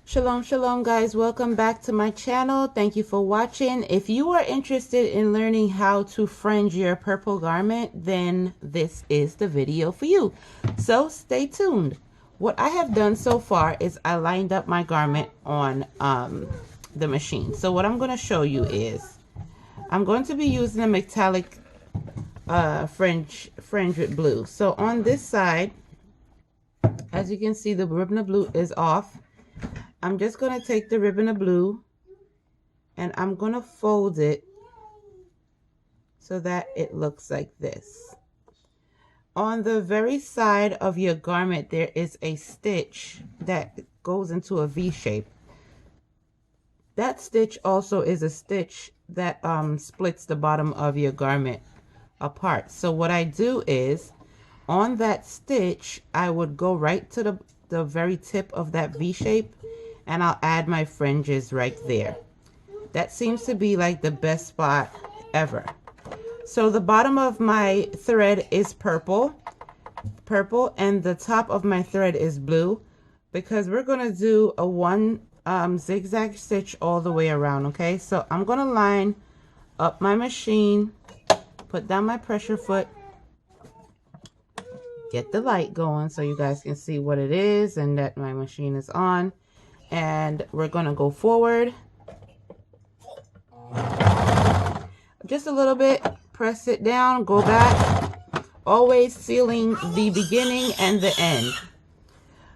Shalom, shalom, guys. Welcome back to my channel. Thank you for watching. If you are interested in learning how to fringe your purple garment, then this is the video for you. So stay tuned. What I have done so far is I lined up my garment on the machine. So what I'm going to show you is I'm going to be using a metallic fringe with blue. So on this side, as you can see, the ribbon of blue is off. I'm just going to take the ribbon of blue and I'm going to fold it so that it looks like this. On the very side of your garment, there is a stitch that goes into a V shape. That stitch also is a stitch that splits the bottom of your garment apart. So what I do is, on that stitch, I would go right to the very tip of that V shape, and I'll add my fringes right there. That seems to be like the best spot ever. So the bottom of my thread is purple, and the top of my thread is blue, because we're gonna do a one zigzag stitch all the way around. Okay, so I'm gonna line up my machine, put down my pressure foot, get the light going so you guys can see what it is and that my machine is on. And we're going to go forward just a little bit, press it down, go back, always sealing the beginning and the end.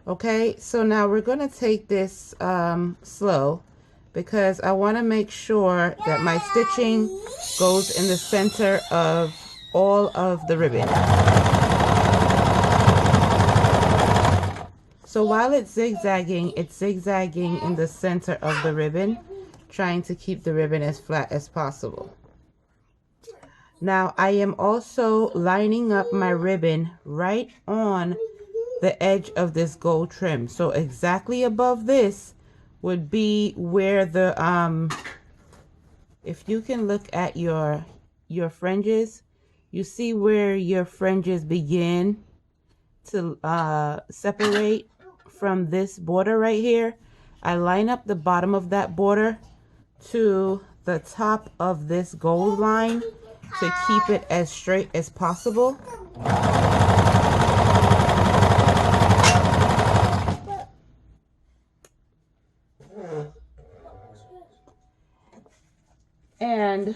Okay, so now we're going to take this slow, because I want to make sure that my stitching goes in the center of all of the ribbon. So while it's zigzagging in the center of the ribbon, trying to keep the ribbon as flat as possible. Now I am also lining up my ribbon right on the edge of this gold trim. So exactly above this would be where the, if you can look at your fringes, you see where your fringes begin to separate from this border right here. I line up the bottom of that border to the top of this gold line to keep it as straight as possible. And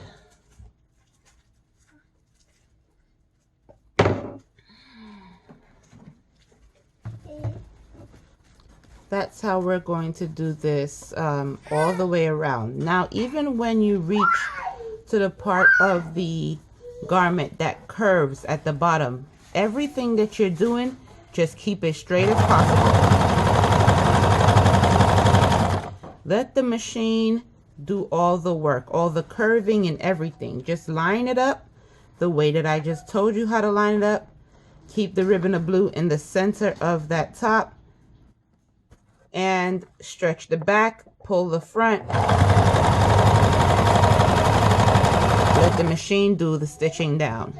that's how we're going to do this all the way around. Now, even when you reach to the part of the garment that curves at the bottom, everything that you're doing, just keep it straight as possible. Let the machine do all the work, all the curving and everything. Just line it up the way that I just told you how to line it up. Keep the ribbon of blue in the center of that top, and stretch the back, pull the front. Let the machine do the stitching down.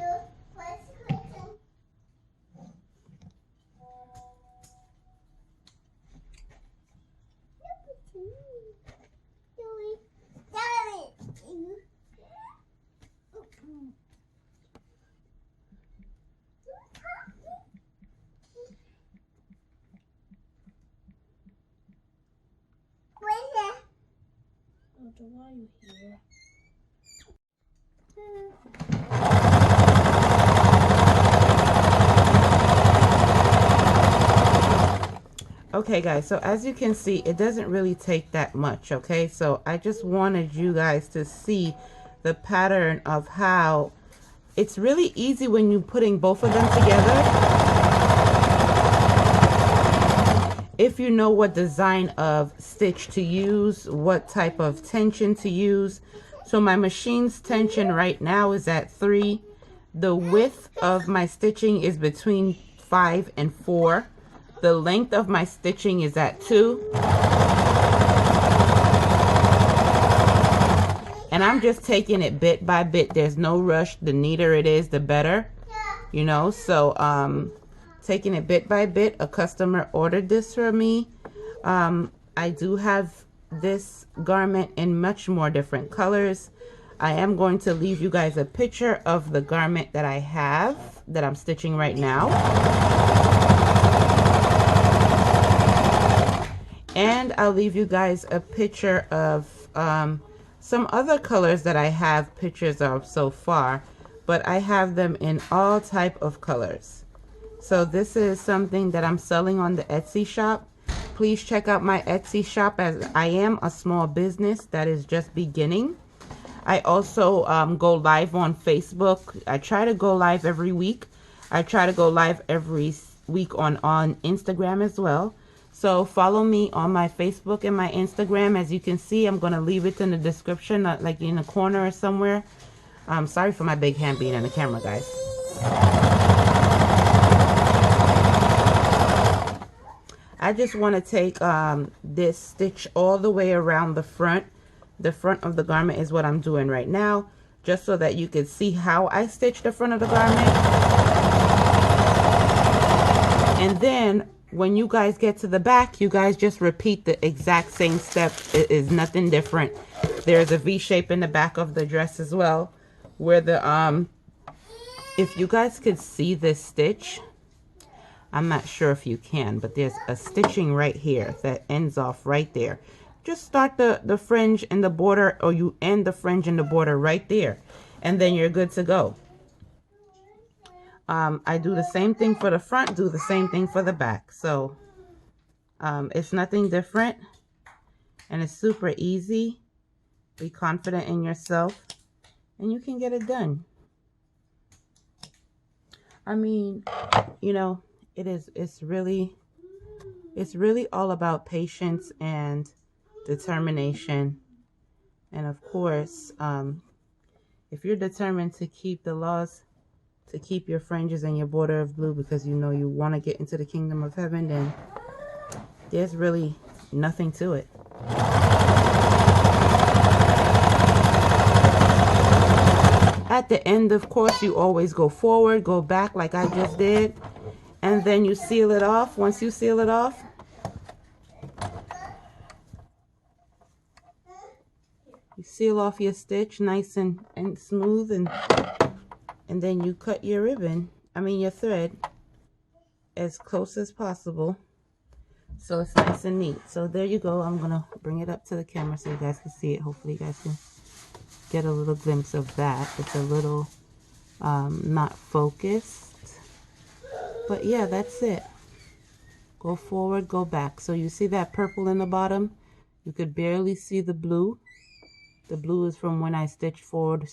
Why are you here? Okay guys, so as you can see, it doesn't really take that much. Okay, so I just wanted you guys to see the pattern of how it's really easy when you're putting both of them together, if you know what design of stitch to use, what type of tension to use. So my machine's tension right now is at 3. The width of my stitching is between 5 and 4. The length of my stitching is at 2. And I'm just taking it bit by bit. There's no rush. The neater it is, the better. You know, so taking it bit by bit. A customer ordered this for me. I do have this garment in much more different colors. I am going to leave you guys a picture of the garment that I have that I'm stitching right now. And I'll leave you guys a picture of some other colors that I have pictures of so far, but I have them in all type of colors. So this is something that I'm selling on the Etsy shop. Please check out my Etsy shop, as I am a small business that is just beginning. I also go live on Facebook. I try to go live every week. I try to go live every week on Instagram as well. So follow me on my Facebook and my Instagram. As you can see, I'm going to leave it in the description, like in the corner or somewhere. Sorry for my big hand being in the camera, guys. I just want to take this stitch all the way around the front. The front of the garment is what I'm doing right now, just so that you can see how I stitch the front of the garment. And then when you guys get to the back, you guys just repeat the exact same step. It is nothing different. There's a V shape in the back of the dress as well, where the if you guys could see this stitch, I'm not sure if you can, but there's a stitching right here that ends off right there. Just start the fringe in the border, or you end the fringe in the border right there, and then you're good to go. I do the same thing for the front, do the same thing for the back. So it's nothing different, and it's super easy. Be confident in yourself, and you can get it done. I mean, you know, it's really all about patience and determination. And of course, if you're determined to keep the laws, to keep your fringes and your border of blue because you know you want to get into the kingdom of heaven, then there's really nothing to it. At the end, of course, you always go forward, go back like I just did, and then you seal it off. Once you seal it off, you seal off your stitch nice and smooth, and then you cut your ribbon, your thread, as close as possible, so it's nice and neat. So there you go. I'm gonna bring it up to the camera so you guys can see it. Hopefully you guys can get a little glimpse of that. It's a little not focused, but yeah, that's it. Go forward, go back. So you see that purple in the bottom? You could barely see the blue. The blue is from when I stitched forward